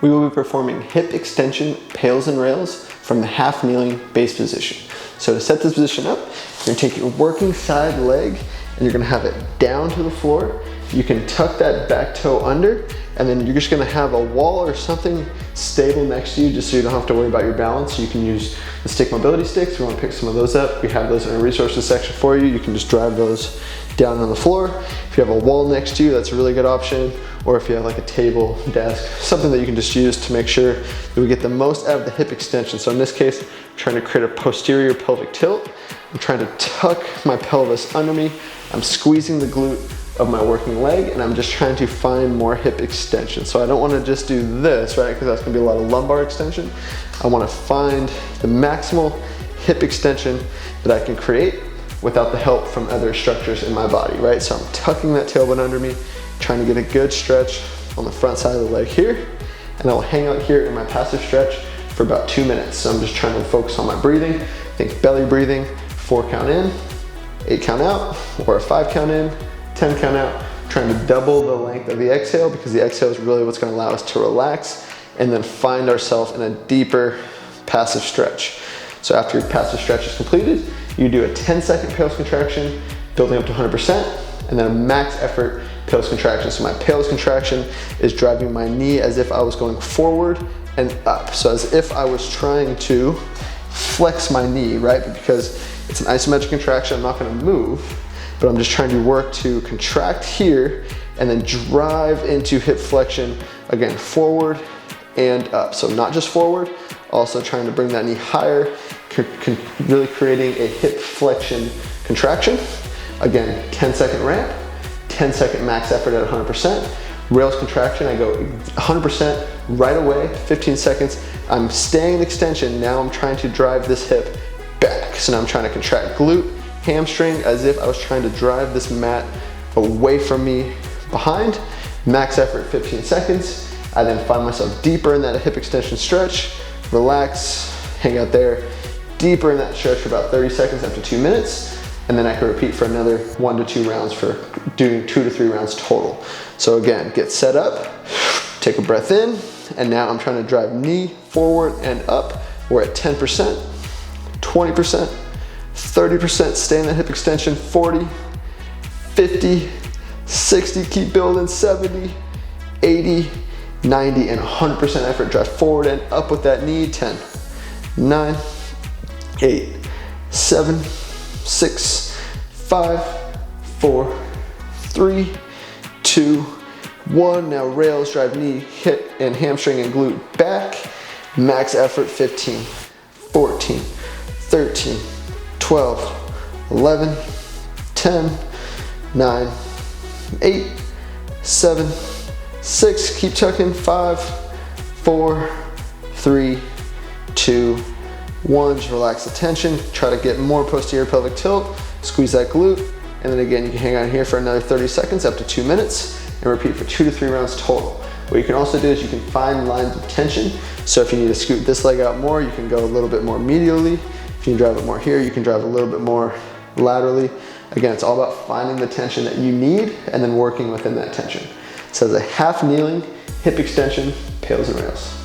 We will be performing hip extension pails and rails from the half kneeling base position. So to set this position up, you're gonna take your working side leg and you're gonna have it down to the floor. You can tuck that back toe under, and then you're just gonna have a wall or something stable next to you just so you don't have to worry about your balance. You can use the stick mobility sticks. If you wanna pick some of those up, we have those in our resources section for you. You can just drive those down on the floor. If you have a wall next to you, that's a really good option. Or if you have like a table, desk, something that you can just use to make sure that we get the most out of the hip extension. So in this case, I'm trying to create a posterior pelvic tilt. I'm trying to tuck my pelvis under me. I'm squeezing the glute of my working leg, and I'm just trying to find more hip extension. So I don't want to just do this, right? Because that's going to be a lot of lumbar extension. I want to find the maximal hip extension that I can create without the help from other structures in my body, right? So I'm tucking that tailbone under me, trying to get a good stretch on the front side of the leg here, and I'll hang out here in my passive stretch for about 2 minutes. So I'm just trying to focus on my breathing. Think belly breathing, 4 count in, 8 count out, or a 5 count in, 10 count out. Trying to double the length of the exhale, because the exhale is really what's going to allow us to relax and then find ourselves in a deeper passive stretch. So after your passive stretch is completed, you do a 10-second PAILs contraction, building up to 100%, and then a max effort PAILs contraction. So my PAILs contraction is driving my knee as if I was going forward and up. So as if I was trying to flex my knee, right? But because it's an isometric contraction, I'm not going to move, but I'm just trying to work to contract here and then drive into hip flexion, again, forward and up. So not just forward, also trying to bring that knee higher, really creating a hip flexion contraction. Again, 10-second ramp, 10-second max effort at 100%. Rails contraction, I go 100% right away, 15 seconds. I'm staying in extension. Now I'm trying to drive this hip back. So now I'm trying to contract glute, hamstring, as if I was trying to drive this mat away from me behind. Max effort, 15 seconds. I then find myself deeper in that hip extension stretch, relax, hang out there, deeper in that stretch for about 30 seconds after 2 minutes. And then I can repeat for another 1 to 2 rounds, for doing 2 to 3 rounds total. So again, get set up, take a breath in, and now I'm trying to drive knee forward and up. We're at 10%, 20%, 30%, stay in that hip extension, 40, 50, 60, keep building, 70, 80, 90, and 100% effort. Drive forward and up with that knee, 10, 9, 8, 7, 6, 5, 4, 3, 2, 1. Now rails, drive knee, hip and hamstring and glute back. Max effort, 15, 14, 13, 12, 11, 10, 9, 8, 7, 6. Keep tucking. 5, 4, 3, 2, 1. Just relax the tension. Try to get more posterior pelvic tilt. Squeeze that glute. And then again, you can hang on here for another 30 seconds, up to 2 minutes, and repeat for 2 to 3 rounds total. What you can also do is you can find lines of tension. So if you need to scoot this leg out more, you can go a little bit more medially. If you can drive it more here, you can drive a little bit more laterally. Again, it's all about finding the tension that you need and then working within that tension. So as a half kneeling hip extension, PAILs and rails.